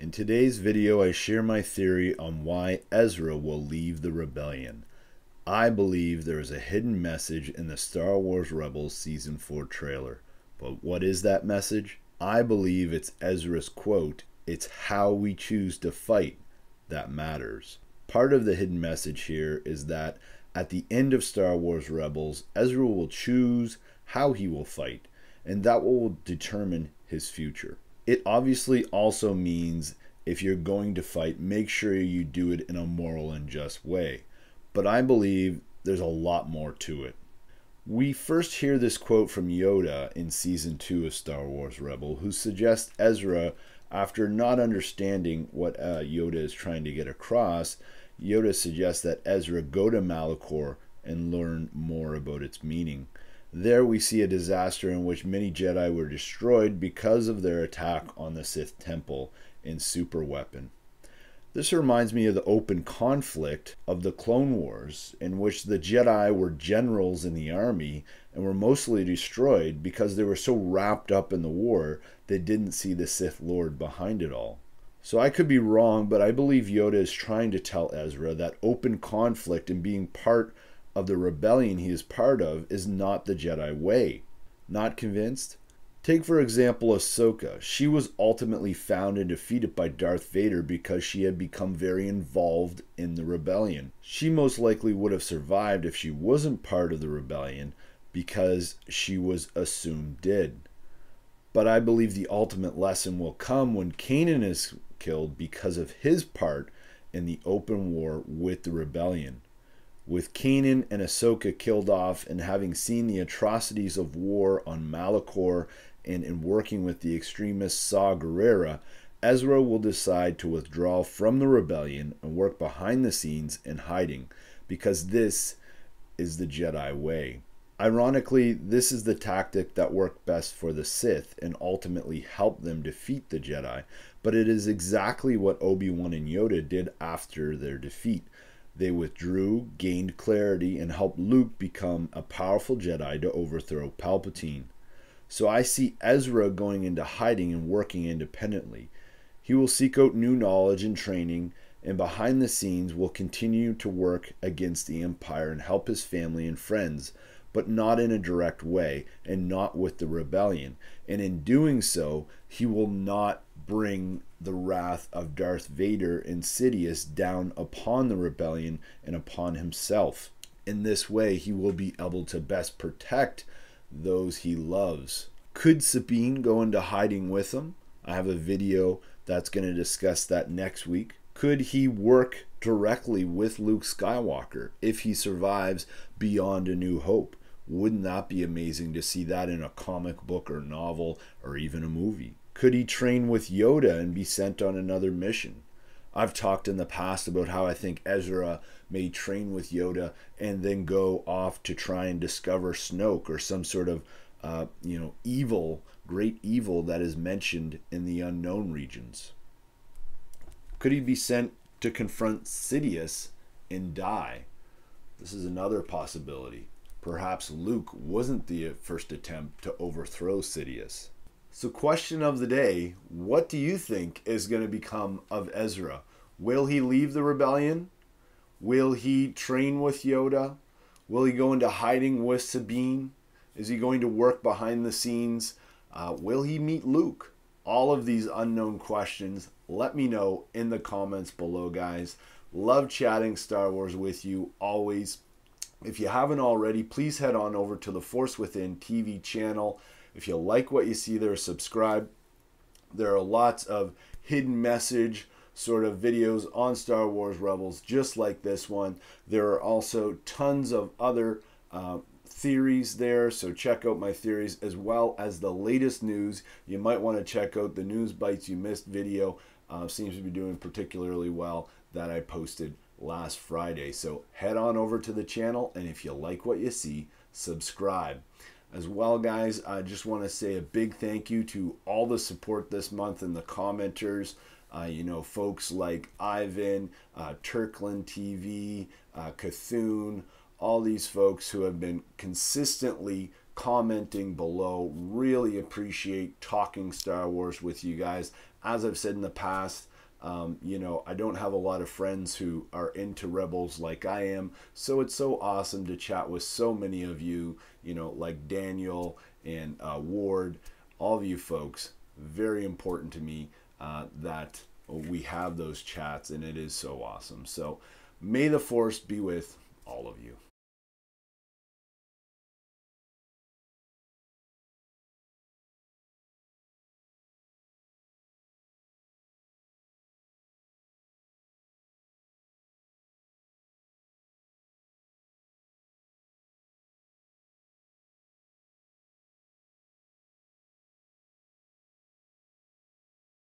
In today's video, I share my theory on why Ezra will leave the rebellion. I believe there is a hidden message in the Star Wars Rebels Season 4 trailer. But what is that message? I believe it's Ezra's quote, "It's how we choose to fight that matters." Part of the hidden message here is that at the end of Star Wars Rebels, Ezra will choose how he will fight, and that will determine his future. It obviously also means if you're going to fight, make sure you do it in a moral and just way. But I believe there's a lot more to it. We first hear this quote from Yoda in Season 2 of Star Wars Rebel, who suggests Ezra, after not understanding what Yoda is trying to get across, Yoda suggests that Ezra go to Malachor and learn more about its meaning. There we see a disaster in which many Jedi were destroyed because of their attack on the Sith Temple in Super Weapon. This reminds me of the open conflict of the Clone Wars, in which the Jedi were generals in the army and were mostly destroyed because they were so wrapped up in the war they didn't see the Sith Lord behind it all. So I could be wrong, but I believe Yoda is trying to tell Ezra that open conflict and being part of the rebellion he is part of is not the Jedi way. Not convinced? Take for example Ahsoka. She was ultimately found and defeated by Darth Vader because she had become very involved in the rebellion. She most likely would have survived if she wasn't part of the rebellion because she was assumed dead. But I believe the ultimate lesson will come when Kanan is killed because of his part in the open war with the rebellion. With Kanan and Ahsoka killed off, and having seen the atrocities of war on Malachor and in working with the extremist Saw Gerrera, Ezra will decide to withdraw from the rebellion and work behind the scenes in hiding, because this is the Jedi way. Ironically, this is the tactic that worked best for the Sith and ultimately helped them defeat the Jedi, but it is exactly what Obi-Wan and Yoda did after their defeat. They withdrew, gained clarity, and helped Luke become a powerful Jedi to overthrow Palpatine. So I see Ezra going into hiding and working independently. He will seek out new knowledge and training, and behind the scenes will continue to work against the Empire and help his family and friends, but not in a direct way and not with the rebellion. And in doing so, he will not bring the wrath of Darth Vader and Sidious down upon the rebellion and upon himself. In this way, he will be able to best protect those he loves. Could Sabine go into hiding with him? I have a video that's going to discuss that next week. Could he work directly with Luke Skywalker if he survives beyond A New Hope? Wouldn't that be amazing to see that in a comic book or novel or even a movie? Could he train with Yoda and be sent on another mission? I've talked in the past about how I think Ezra may train with Yoda and then go off to try and discover Snoke or some sort of evil, great evil that is mentioned in the unknown regions. Could he be sent to confront Sidious and die? This is another possibility. Perhaps Luke wasn't the first attempt to overthrow Sidious. So question of the day, what do you think is going to become of Ezra? Will he leave the rebellion? Will he train with Yoda? Will he go into hiding with Sabine? Is he going to work behind the scenes? Will he meet Luke? All of these unknown questions, let me know in the comments below, guys. Love chatting Star Wars with you always. If you haven't already, please head on over to the Force Within TV channel. If you like what you see there, subscribe. There are lots of hidden message sort of videos on Star Wars Rebels just like this one. There are also tons of other theories there, so check out my theories as well as the latest news. You might want to check out the News Bites You Missed video. Seems to be doing particularly well that I posted last Friday. So head on over to the channel, and if you like what you see, subscribe. As well, guys, I just want to say a big thank you to all the support this month and the commenters. Folks like Ivan, Turkland TV, Cthulhu, all these folks who have been consistently commenting below. Really appreciate talking Star Wars with you guys. As I've said in the past, You know, I don't have a lot of friends who are into Rebels like I am, so it's so awesome to chat with so many of you, you know, like Daniel and Ward, all of you folks. Very important to me that we have those chats, and it is so awesome. So may the Force be with all of you.